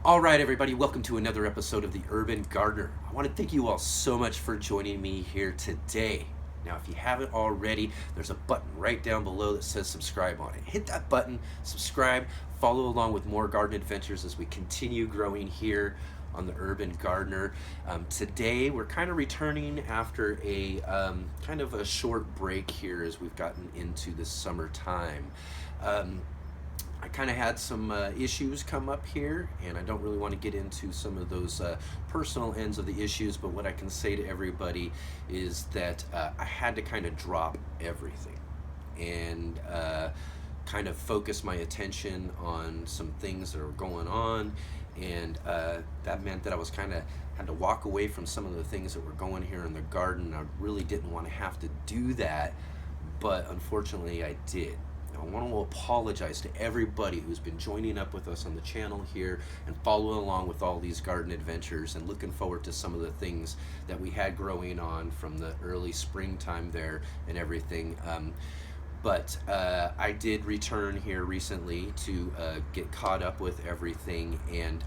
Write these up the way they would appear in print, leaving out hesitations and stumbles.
All right, everybody, welcome to another episode of The Urban Gardener. I want to thank you all so much for joining me here today. Now, if you haven't already, there's a button right down below that says subscribe on it. Hit that button, subscribe, follow along with more garden adventures as we continue growing here on The Urban Gardener. Today, we're kind of returning after a kind of a short break here as we've gotten into the summertime. I kind of had some issues come up here, and I don't really want to get into some of those personal ends of the issues, but what I can say to everybody is that I had to kind of drop everything and kind of focus my attention on some things that are going on, and that meant that I was kind of had to walk away from some of the things that were going here in the garden. I really didn't want to have to do that, but unfortunately I did. I want to apologize to everybody who's been joining up with us on the channel here and following along with all these garden adventures and looking forward to some of the things that we had growing on from the early springtime there and everything. But I did return here recently to get caught up with everything, and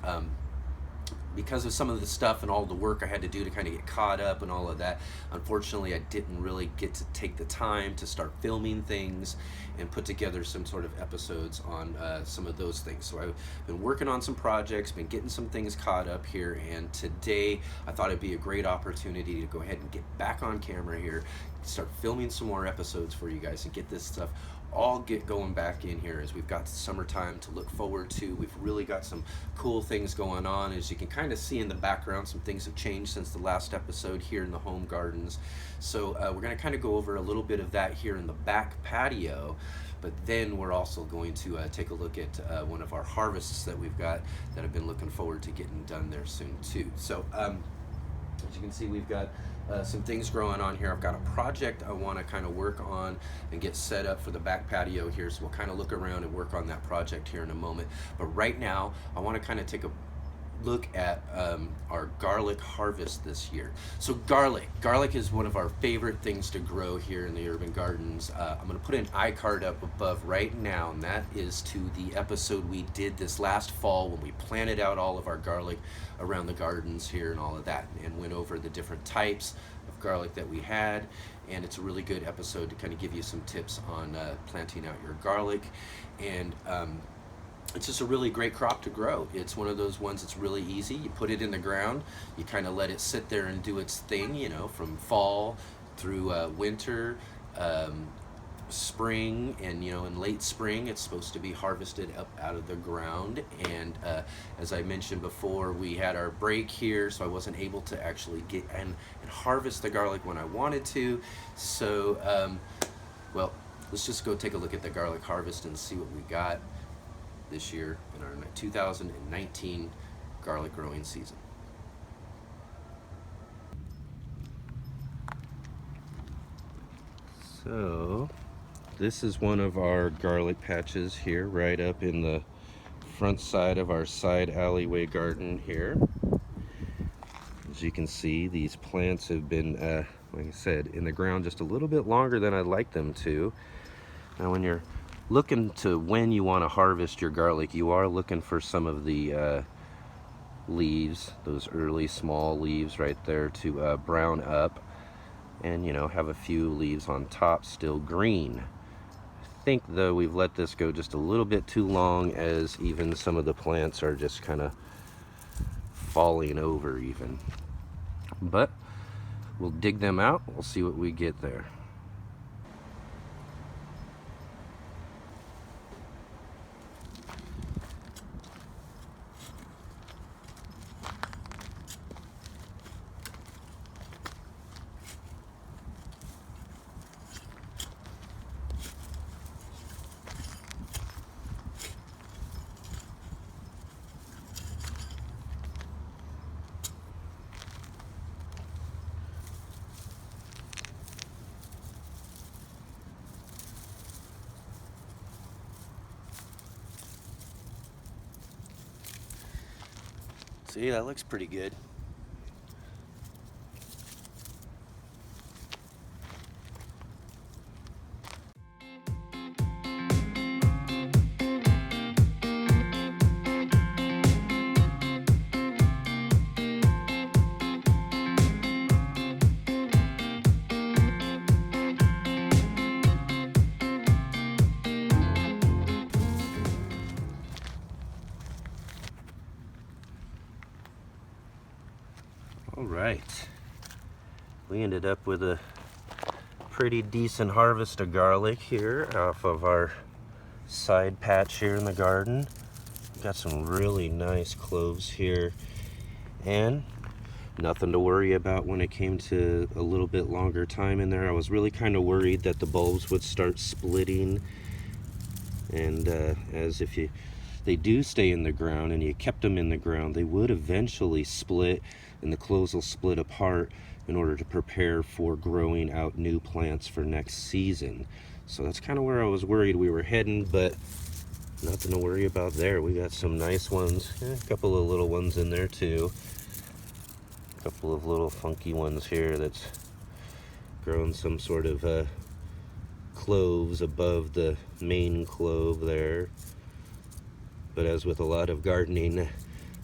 because of some of the stuff and all the work I had to do to kind of get caught up and all of that, unfortunately I didn't really get to take the time to start filming things and put together some sort of episodes on some of those things. So I've been working on some projects, been getting some things caught up here, and today I thought it'd be a great opportunity to go ahead and get back on camera here, start filming some more episodes for you guys and get this stuff all get going back in here as we've got summertime to look forward to. We've really got some cool things going on. As you can kind of see in the background, some things have changed since the last episode here in the home gardens. So we're going to kind of go over a little bit of that here in the back patio, but then we're also going to take a look at one of our harvests that we've got that I've been looking forward to getting done there soon too. So as you can see, we've got some things growing on here. I've got a project I want to kind of work on and get set up for the back patio here, so we'll kind of look around and work on that project here in a moment. But right now I want to kind of take a look at our garlic harvest this year. So garlic is one of our favorite things to grow here in the urban gardens. I'm going to put an iCard up above right now, and that is to the episode we did this last fall when we planted out all of our garlic around the gardens here and all of that, and went over the different types of garlic that we had. And it's a really good episode to kind of give you some tips on planting out your garlic. And it's just a really great crop to grow. It's one of those ones that's really easy. You put it in the ground, you kind of let it sit there and do its thing, you know, from fall through winter, spring, and you know, in late spring it's supposed to be harvested up out of the ground. And as I mentioned before, we had our break here, so I wasn't able to actually get and harvest the garlic when I wanted to. So well, let's just go take a look at the garlic harvest and see what we got this year in our 2019 garlic growing season. So this is one of our garlic patches here, right up in the front side of our side alleyway garden here. As you can see, these plants have been, like I said, in the ground just a little bit longer than I'd like them to. Now when you're looking to when you want to harvest your garlic, you are looking for some of the leaves, those early small leaves right there, to brown up and, you know, have a few leaves on top still green. I think though we've let this go just a little bit too long, as even some of the plants are just kind of falling over even. But we'll dig them out, we'll see what we get there. See, that looks pretty good. right. We ended up with a pretty decent harvest of garlic here off of our side patch here in the garden. Got some really nice cloves here, and nothing to worry about when it came to a little bit longer time in there. I was really kind of worried that the bulbs would start splitting, and as if they do stay in the ground and you kept them in the ground, they would eventually split, and the cloves will split apart in order to prepare for growing out new plants for next season. So that's kind of where I was worried we were heading, but nothing to worry about there. We got some nice ones, a couple of little ones in there too. A couple of little funky ones here that's growing some sort of cloves above the main clove there. But as with a lot of gardening,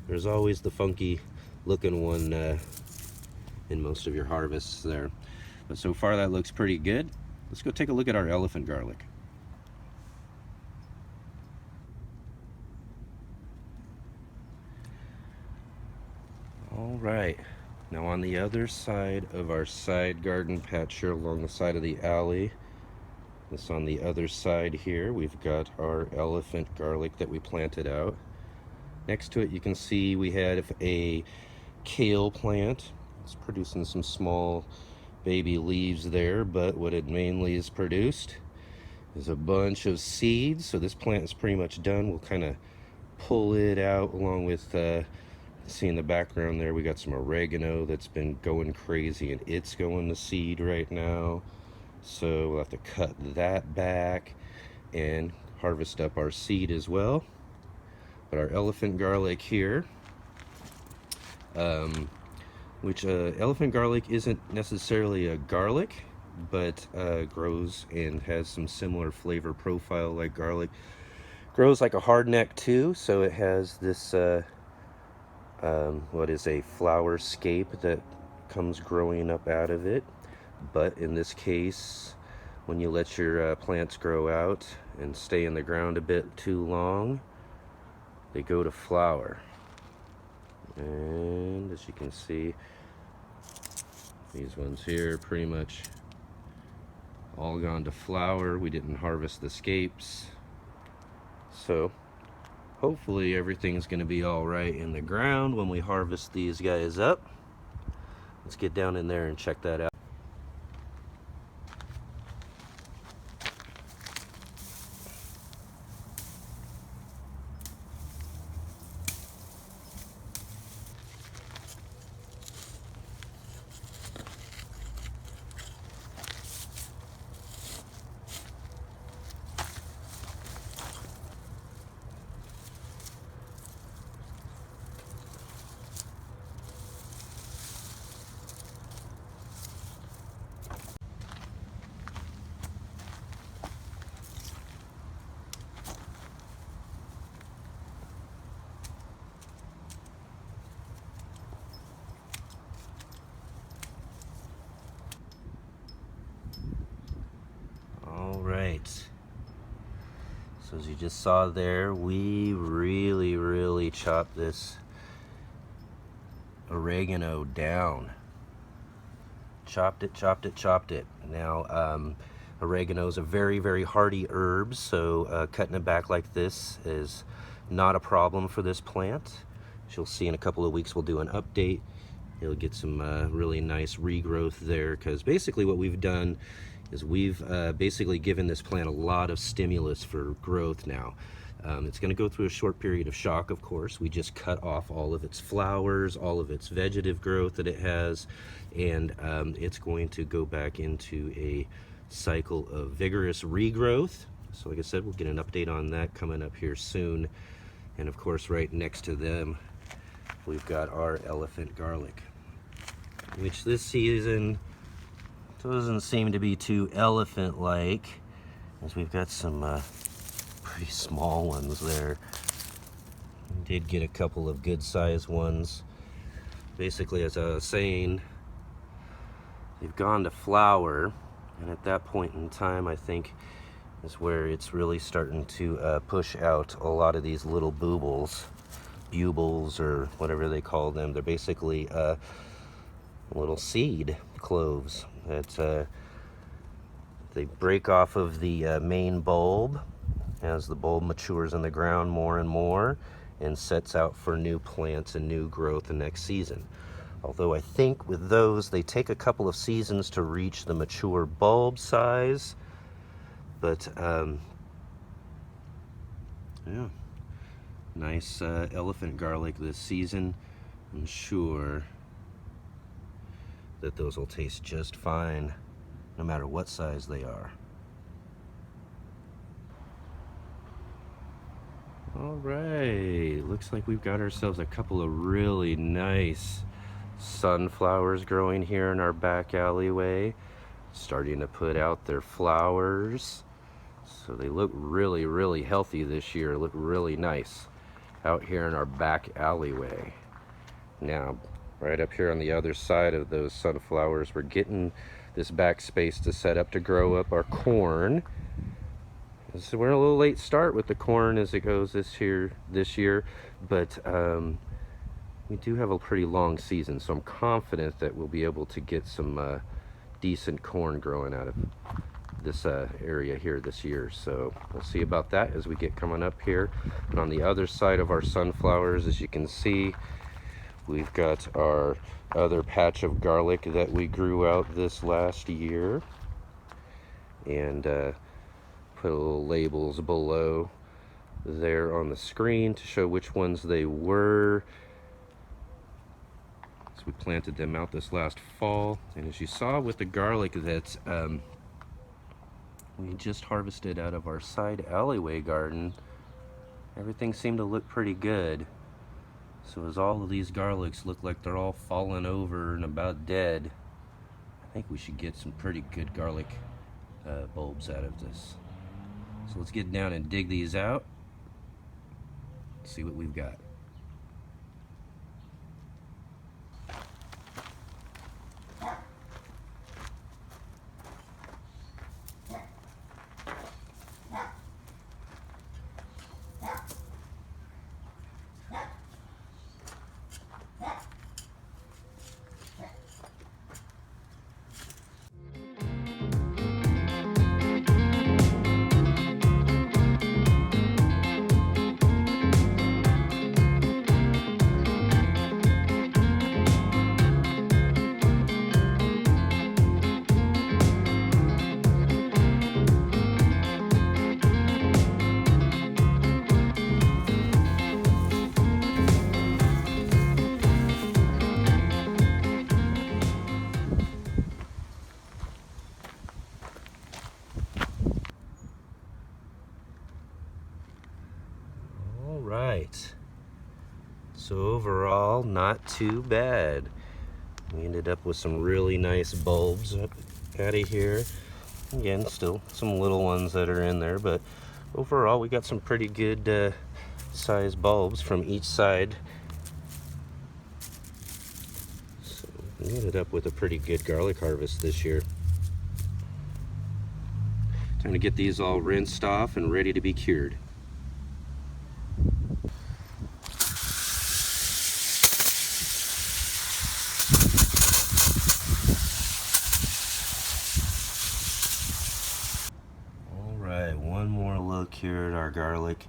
there's always the funky looking one in most of your harvests there. But so far that looks pretty good. Let's go take a look at our elephant garlic. All right, now on the other side of our side garden patch here along the side of the alley, this on the other side here, we've got our elephant garlic that we planted out. Next to it you can see we had a kale plant. It's producing some small baby leaves there, but what it mainly has produced is a bunch of seeds. So this plant is pretty much done. We'll kind of pull it out along with see in the background there, we got some oregano that's been going crazy, and it's going to seed right now. So we'll have to cut that back and harvest up our seed as well. But our elephant garlic here, which elephant garlic isn't necessarily a garlic, but grows and has some similar flavor profile like garlic. Grows like a hardneck too, so it has this what is a flower scape that comes growing up out of it. But in this case, when you let your plants grow out and stay in the ground a bit too long, they go to flower. And as you can see, these ones here pretty much all gone to flower. We didn't harvest the scapes, so hopefully everything's going to be all right in the ground when we harvest these guys up. Let's get down in there and check that out. Right, so as you just saw there, we really chopped this oregano down. Chopped it. Now oregano is a very hardy herb, so cutting it back like this is not a problem for this plant. As you'll see in a couple of weeks, we'll do an update. You'll get some really nice regrowth there, because basically what we've done is we've basically given this plant a lot of stimulus for growth now. It's going to go through a short period of shock, of course. We just cut off all of its flowers, all of its vegetative growth that it has, and it's going to go back into a cycle of vigorous regrowth. So like I said, we'll get an update on that coming up here soon. And of course, right next to them, we've got our elephant garlic, which this season doesn't seem to be too elephant-like, as we've got some pretty small ones there. We did get a couple of good-sized ones. Basically, as I was saying, they've gone to flower, and at that point in time, I think, is where it's really starting to push out a lot of these little bubbles, or whatever they call them. They're basically little seed cloves that they break off of the main bulb as the bulb matures in the ground more and more and sets out for new plants and new growth the next season. Although I think with those, they take a couple of seasons to reach the mature bulb size. But, yeah, nice elephant garlic this season. I'm sure that those will taste just fine, no matter what size they are. All right, looks like we've got ourselves a couple of really nice sunflowers growing here in our back alleyway, starting to put out their flowers. So they look really, really healthy this year, look really nice out here in our back alleyway. Now, right up here on the other side of those sunflowers, we're getting this back space to set up to grow up our corn. So we're a little late start with the corn as it goes this year, but we do have a pretty long season, so I'm confident that we'll be able to get some decent corn growing out of this area here this year. So we'll see about that as we get coming up here. And on the other side of our sunflowers, as you can see, we've got our other patch of garlic that we grew out this last year, and put little labels below there on the screen to show which ones they were. So we planted them out this last fall, and as you saw with the garlic that we just harvested out of our side alleyway garden, everything seemed to look pretty good. So as all of these garlics look like they're all falling over and about dead, I think we should get some pretty good garlic bulbs out of this. So let's get down and dig these out, see what we've got. Right, so overall not too bad. We ended up with some really nice bulbs out of here. Again, still some little ones that are in there, but overall we got some pretty good size bulbs from each side. So we ended up with a pretty good garlic harvest this year. Time to get these all rinsed off and ready to be cured. One more look here at our garlic.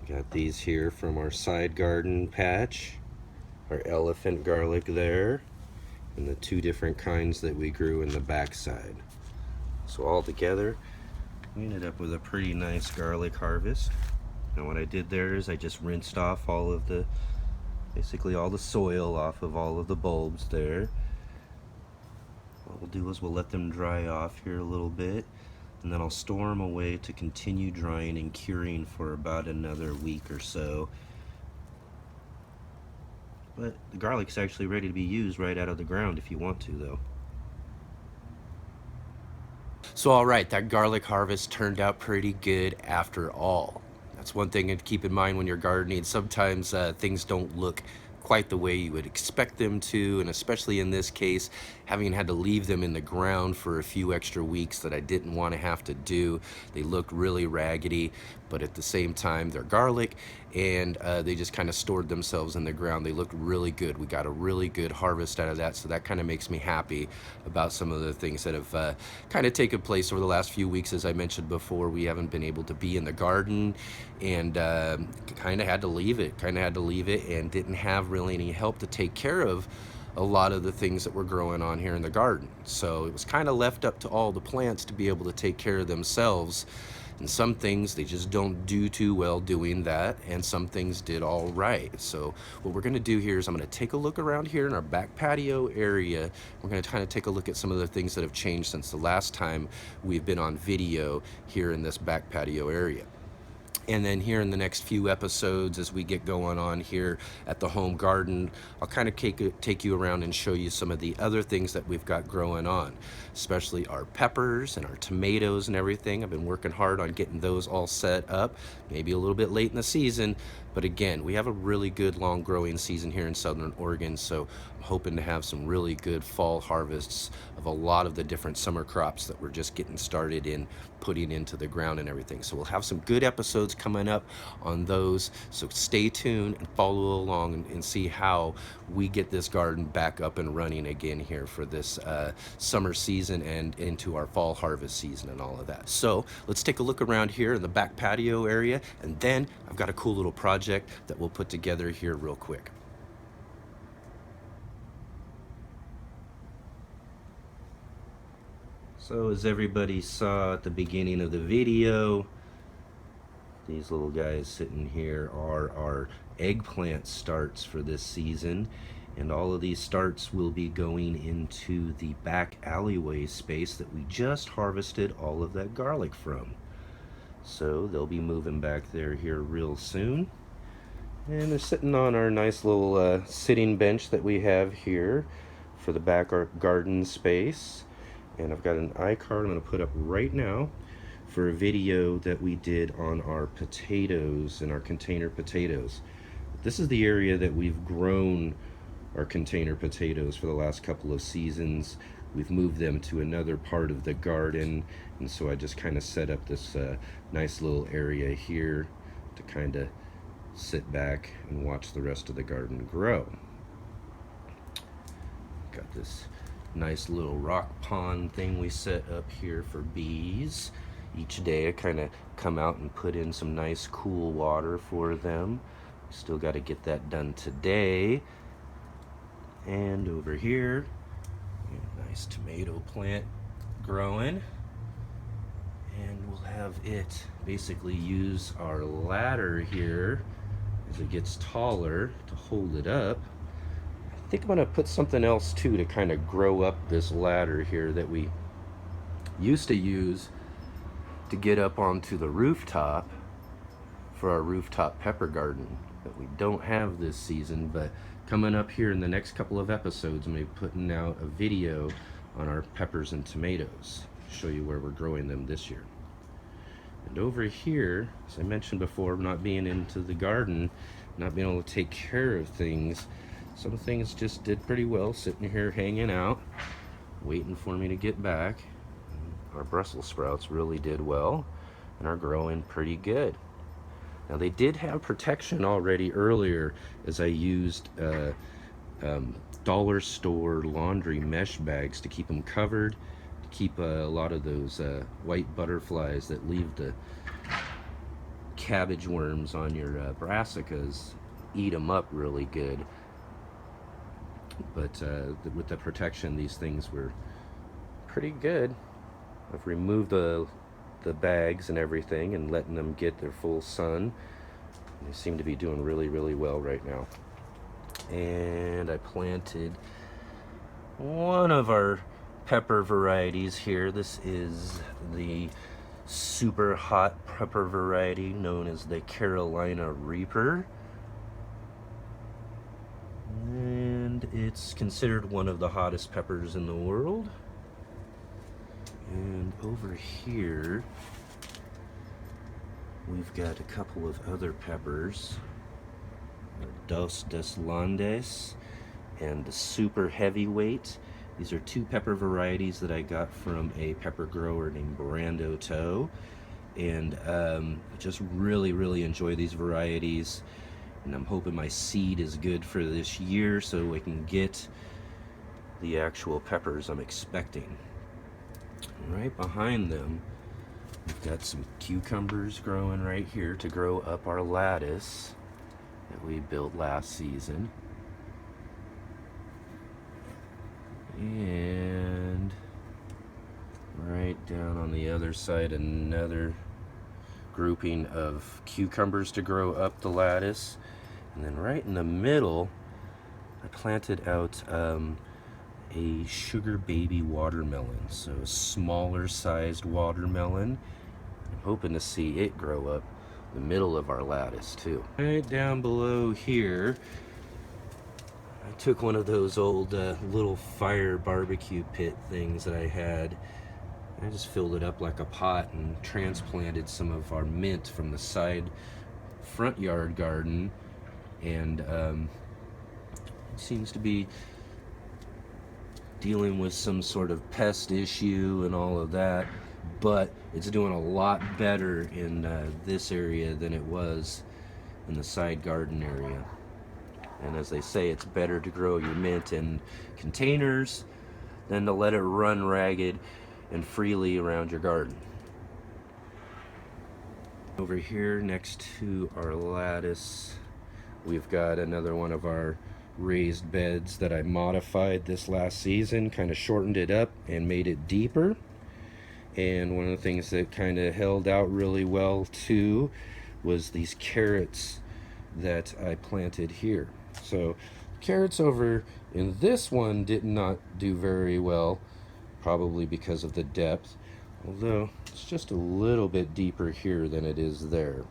Got these here from our side garden patch, our elephant garlic there, and the two different kinds that we grew in the backside. So all together, we ended up with a pretty nice garlic harvest. And what I did there is I just rinsed off all of the, basically all the soil off of all of the bulbs there. What we'll do is we'll let them dry off here a little bit, and then I'll store them away to continue drying and curing for about another week or so. But the garlic's actually ready to be used right out of the ground if you want to, though. So all right, that garlic harvest turned out pretty good after all. That's one thing to keep in mind when you're gardening. Sometimes things don't look quite the way you would expect them to, and especially in this case, having had to leave them in the ground for a few extra weeks that I didn't want to have to do. They looked really raggedy, but at the same time, they're garlic, and they just kind of stored themselves in the ground. They looked really good. We got a really good harvest out of that, so that kind of makes me happy about some of the things that have kind of taken place over the last few weeks. As I mentioned before, we haven't been able to be in the garden, and kind of had to leave it, and didn't have really any help to take care of a lot of the things that were growing on here in the garden. So it was kind of left up to all the plants to be able to take care of themselves. And some things they just don't do too well doing that, and some things did all right. So what we're going to do here is I'm going to take a look around here in our back patio area. We're going to kind of take a look at some of the things that have changed since the last time we've been on video here in this back patio area. And then here in the next few episodes, as we get going on here at the home garden, I'll kind of take you around and show you some of the other things that we've got growing on, especially our peppers and our tomatoes and everything. I've been working hard on getting those all set up, maybe a little bit late in the season, but again, we have a really good long growing season here in Southern Oregon, so I'm hoping to have some really good fall harvests of a lot of the different summer crops that we're just getting started in putting into the ground and everything. So we'll have some good episodes coming up on those, so stay tuned and follow along and see how we get this garden back up and running again here for this summer season and into our fall harvest season and all of that. So let's take a look around here in the back patio area, and then I've got a cool little project that we'll put together here real quick. So as everybody saw at the beginning of the video, these little guys sitting here are our eggplant starts for this season, and all of these starts will be going into the back alleyway space that we just harvested all of that garlic from. So they'll be moving back there here real soon. And they're sitting on our nice little sitting bench that we have here for the back garden space. And I've got an iCard I'm going to put up right now for a video that we did on our potatoes and our container potatoes. This is the area that we've grown our container potatoes for the last couple of seasons. We've moved them to another part of the garden, and so I just kind of set up this nice little area here to kind of sit back and watch the rest of the garden grow. Got this nice little rock pond thing we set up here for bees. Each day I kind of come out and put in some nice cool water for them. Still got to get that done today. And over here, nice tomato plant growing, and we'll have it basically use our ladder here as it gets taller to hold it up. I think I'm going to put something else too to kind of grow up this ladder here that we used to use to get up onto the rooftop for our rooftop pepper garden that we don't have this season. But coming up here in the next couple of episodes, I'm going to be putting out a video on our peppers and tomatoes to show you where we're growing them this year. And over here, as I mentioned before, not being into the garden, not being able to take care of things, some things just did pretty well sitting here hanging out, waiting for me to get back. Our Brussels sprouts really did well and are growing pretty good. Now they did have protection already earlier, as I used dollar store laundry mesh bags to keep them covered, to keep a lot of those white butterflies that leave the cabbage worms on your brassicas, eat them up really good. But with the protection, these things were pretty good. I've removed the bags and everything and letting them get their full sun. They seem to be doing really, really well right now. And I planted one of our pepper varieties here. This is the super hot pepper variety known as the Carolina Reaper. And it's considered one of the hottest peppers in the world. And over here, we've got a couple of other peppers. Dos des Landes and the Super Heavyweight. These are two pepper varieties that I got from a pepper grower named Brando Toe, and just really enjoy these varieties, and I'm hoping my seed is good for this year so we can get the actual peppers I'm expecting. Right behind them, we've got some cucumbers growing right here to grow up our lattice that we built last season. And right down on the other side, another grouping of cucumbers to grow up the lattice. And then right in the middle, I planted out a sugar baby watermelon, so a smaller sized watermelon. I'm hoping to see it grow up in the middle of our lattice too. Right down below here, I took one of those old little fire barbecue pit things that I had. I just filled it up like a pot and transplanted some of our mint from the side front yard garden, and it seems to be dealing with some sort of pest issue and all of that, but it's doing a lot better in this area than it was in the side garden area. And as they say, it's better to grow your mint in containers than to let it run ragged and freely around your garden. Over here next to our lattice, we've got another one of our raised beds that I modified this last season, kind of shortened it up and made it deeper. And one of the things that kind of held out really well too was these carrots that I planted here. So carrots over in this one did not do very well, probably because of the depth, although it's just a little bit deeper here than it is there.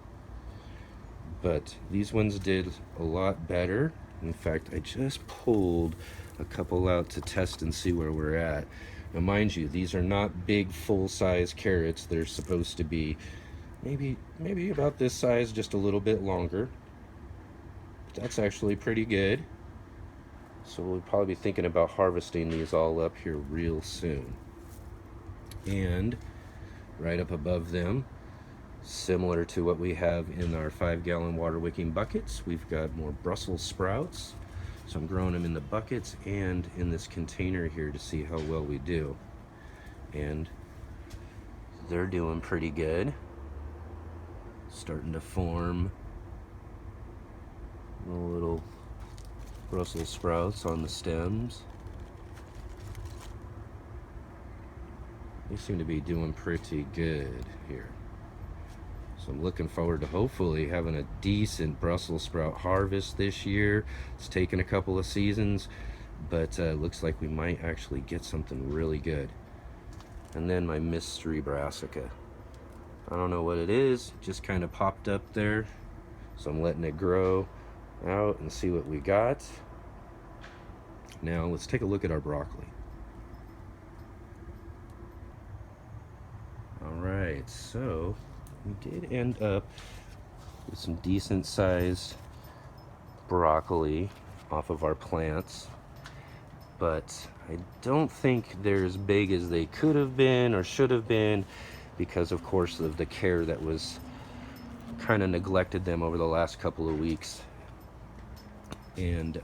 But these ones did a lot better. In fact, I just pulled a couple out to test and see where we're at. Now mind you, these are not big full-size carrots. They're supposed to be maybe about this size, just a little bit longer. But that's actually pretty good. So we'll probably be thinking about harvesting these all up here real soon. And right up above them, similar to what we have in our 5-gallon water wicking buckets, we've got more Brussels sprouts. So I'm growing them in the buckets and in this container here to see how well we do. And they're doing pretty good. Starting to form little Brussels sprouts on the stems. They seem to be doing pretty good here. So I'm looking forward to hopefully having a decent Brussels sprout harvest this year. It's taken a couple of seasons, but looks like we might actually get something really good. And then my mystery brassica. I don't know what it is, it just kind of popped up there. So I'm letting it grow out and see what we got. Now let's take a look at our broccoli. Alright, so we did end up with some decent sized broccoli off of our plants, but I don't think they're as big as they could have been or should have been, because of course of the care that was kind of neglected them over the last couple of weeks. And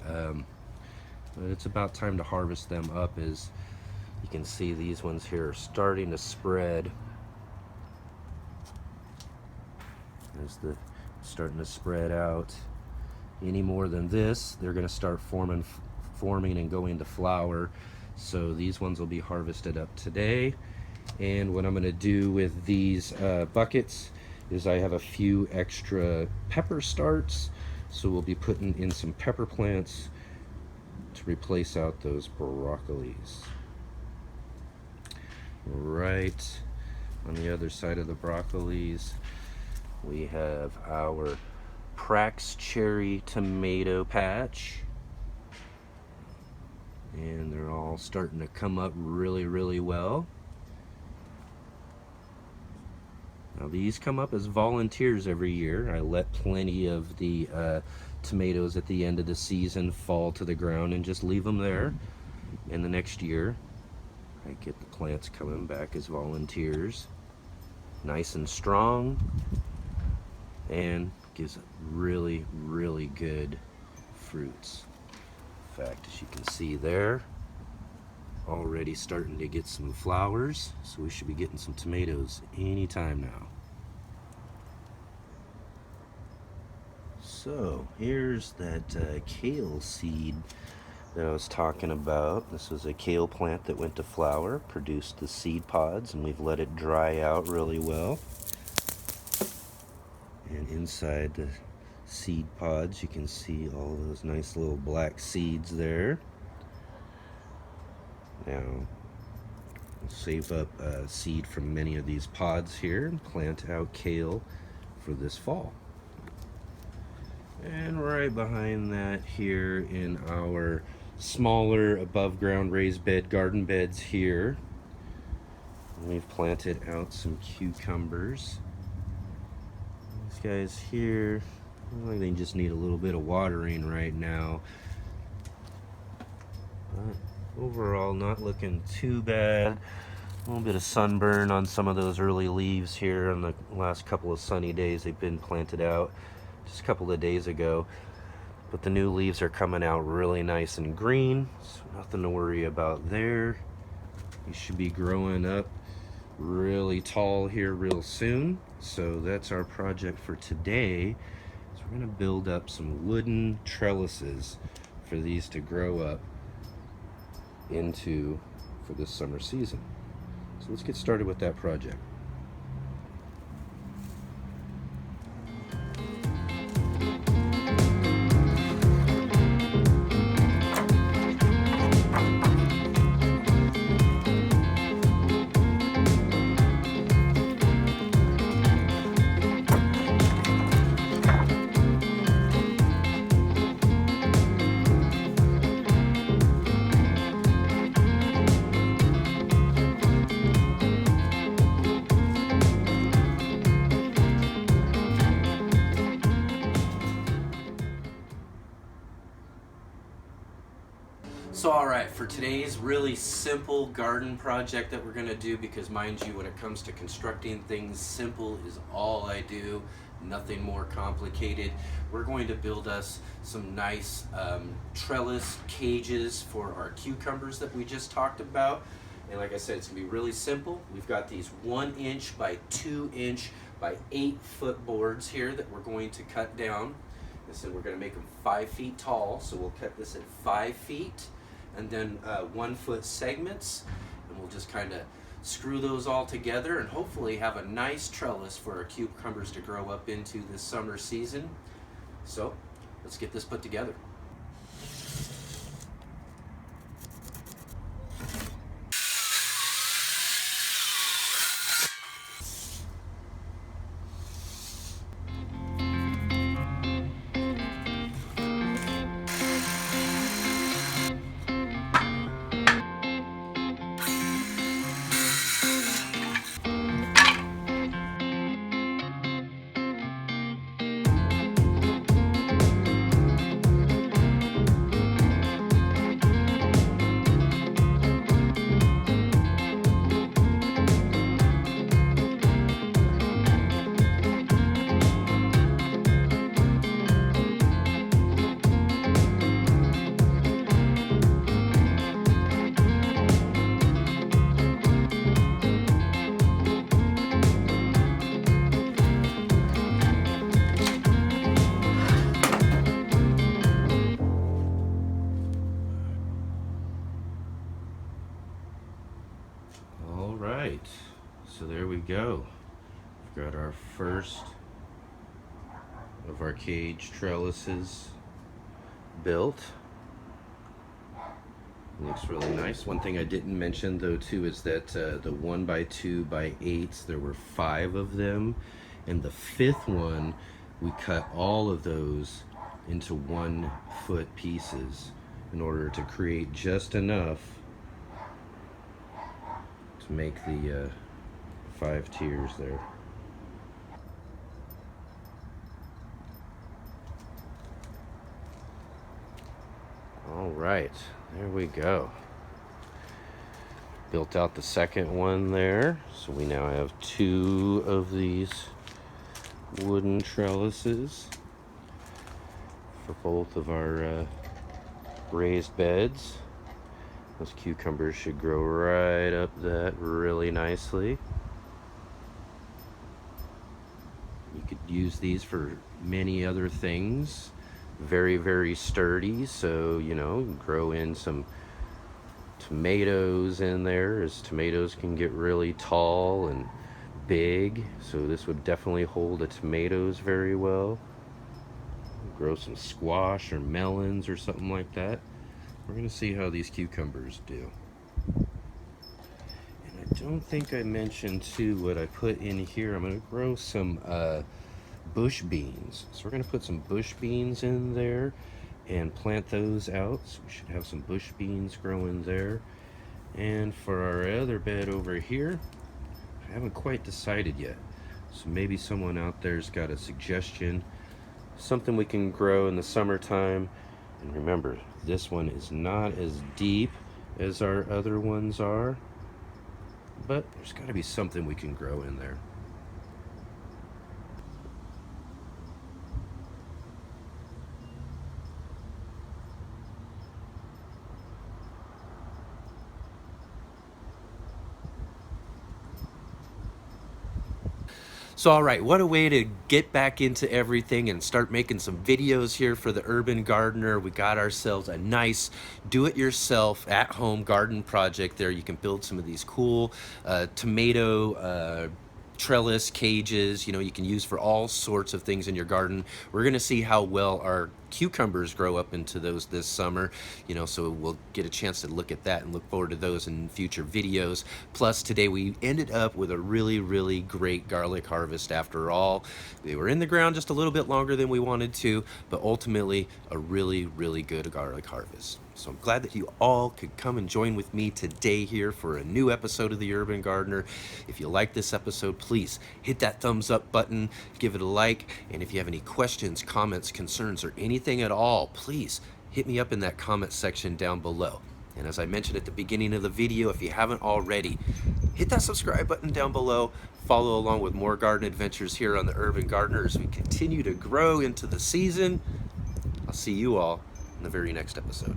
it's about time to harvest them up. As you can see, these ones here are starting to spread. As the starting to spread out. Any more than this, they're going to start forming and going to flower. So these ones will be harvested up today. And what I'm going to do with these buckets is I have a few extra pepper starts, so we'll be putting in some pepper plants to replace out those broccolis. Right on the other side of the broccolis, we have our Prax cherry tomato patch, and they're all starting to come up really well. Now these come up as volunteers every year. I let plenty of the tomatoes at the end of the season fall to the ground and just leave them there. In the next year, I get the plants coming back as volunteers, nice and strong, and gives really, really good fruits. In fact, as you can see there, already starting to get some flowers, so we should be getting some tomatoes anytime now. So here's that kale seed that I was talking about. This was a kale plant that went to flower, produced the seed pods, and we've let it dry out really well. And inside the seed pods you can see all those nice little black seeds there. Now we'll save up seed from many of these pods here and plant out kale for this fall. And right behind that here in our smaller above ground raised bed garden beds here, we've planted out some cucumbers. These guys here, they just need a little bit of watering right now, but overall not looking too bad. A little bit of sunburn on some of those early leaves here on the last couple of sunny days they've been planted out just a couple of days ago, but the new leaves are coming out really nice and green, so nothing to worry about there. You should be growing up really tall here real soon. So that's our project for today. So we're going to build up some wooden trellises for these to grow up into for this summer season. So let's get started with that project. So alright, for today's really simple garden project that we're going to do, because mind you, when it comes to constructing things, simple is all I do, nothing more complicated. We're going to build us some nice trellis cages for our cucumbers that we just talked about. And like I said, it's going to be really simple. We've got these 1 inch by 2 inch by 8 foot boards here that we're going to cut down. And so we're going to make them 5 feet tall, so we'll cut this at 5 feet. And then 1 foot segments, and we'll just kind of screw those all together and hopefully have a nice trellis for our cucumbers to grow up into this summer season. So let's get this put together. Alright, so there we go. We've got our first of our cage trellises built. Looks really nice. One thing I didn't mention though too is that the 1 by 2 by 8s, there were 5 of them, and the 5th one we cut all of those into 1 foot pieces in order to create just enough to make the 5 tiers there. All right, there we go. Built out the second one there, so we now have 2 of these wooden trellises for both of our raised beds. Those cucumbers should grow right up that really nicely. You could use these for many other things. Very, very sturdy, so you know, grow in some tomatoes in there, as tomatoes can get really tall and big, so this would definitely hold the tomatoes very well. Grow some squash or melons or something like that. We're going to see how these cucumbers do. And I don't think I mentioned too what I put in here. I'm going to grow some bush beans. So we're going to put some bush beans in there and plant those out. So we should have some bush beans growing there. And for our other bed over here, I haven't quite decided yet. So maybe someone out there's got a suggestion, something we can grow in the summertime. And remember, this one is not as deep as our other ones are, but there's got to be something we can grow in there. So, all right, what a way to get back into everything and start making some videos here for the Urban Gardener. We got ourselves a nice do-it-yourself at-home garden project there. You can build some of these cool tomato trellis cages, you know, you can use for all sorts of things in your garden. We're going to see how well our cucumbers grow up into those this summer, you know, so we'll get a chance to look at that and look forward to those in future videos. Plus today we ended up with a really great garlic harvest after all. They were in the ground just a little bit longer than we wanted to, but ultimately a really good garlic harvest. So I'm glad that you all could come and join with me today here for a new episode of The Urban Gardener. If you like this episode, please hit that thumbs up button, give it a like, and if you have any questions, comments, concerns, or anything at all, please hit me up in that comment section down below. And as I mentioned at the beginning of the video, if you haven't already, hit that subscribe button down below. Follow along with more garden adventures here on The Urban Gardener as we continue to grow into the season. I'll see you all in the very next episode.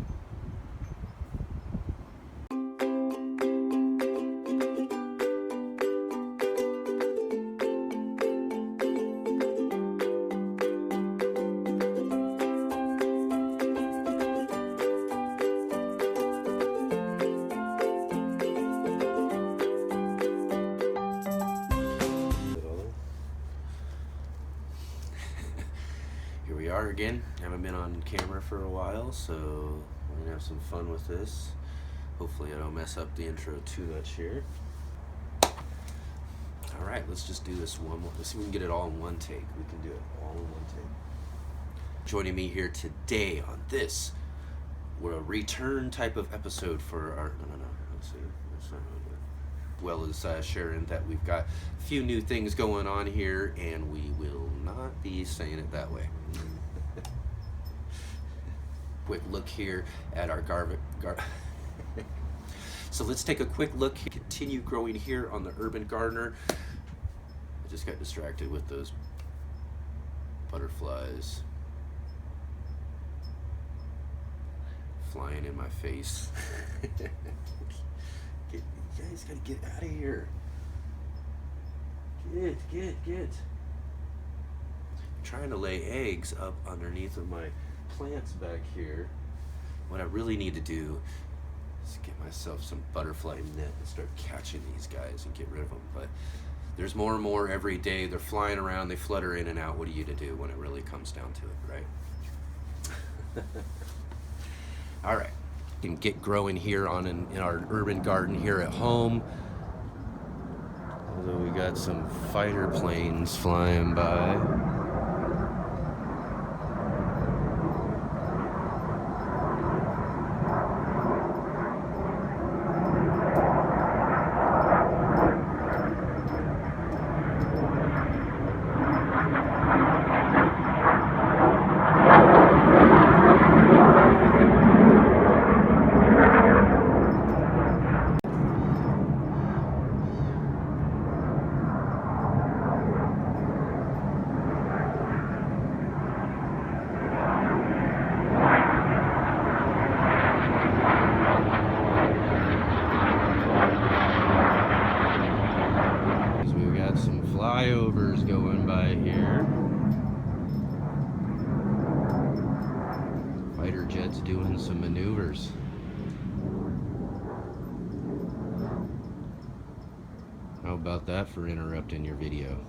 Here we are again. Haven't been on camera for a while, so we're gonna have some fun with this. Hopefully I don't mess up the intro too much here. All right, let's just do this one more. Let's see if we can get it all in one take. We can do it all in one take. Joining me here today on this, we're a return type of episode for our, let's see, that's not really good. Well as sharing that we've got a few new things going on here, and we will not be saying it that way. Quick look here at our So let's take a quick look, continue growing here on the Urban Gardener. I just got distracted with those butterflies flying in my face. You guys gotta get out of here. Get. I'm trying to lay eggs up underneath of my plants back here. What I really need to do is get myself some butterfly net and start catching these guys and get rid of them. But there's more and more every day. They're flying around, they flutter in and out. What are you to do when it really comes down to it, right? All right, you can get growing here in our urban garden here at home. Although we got some fighter planes flying by. flyovers going by here. Fighter jets doing some maneuvers. How about that for interrupting your video?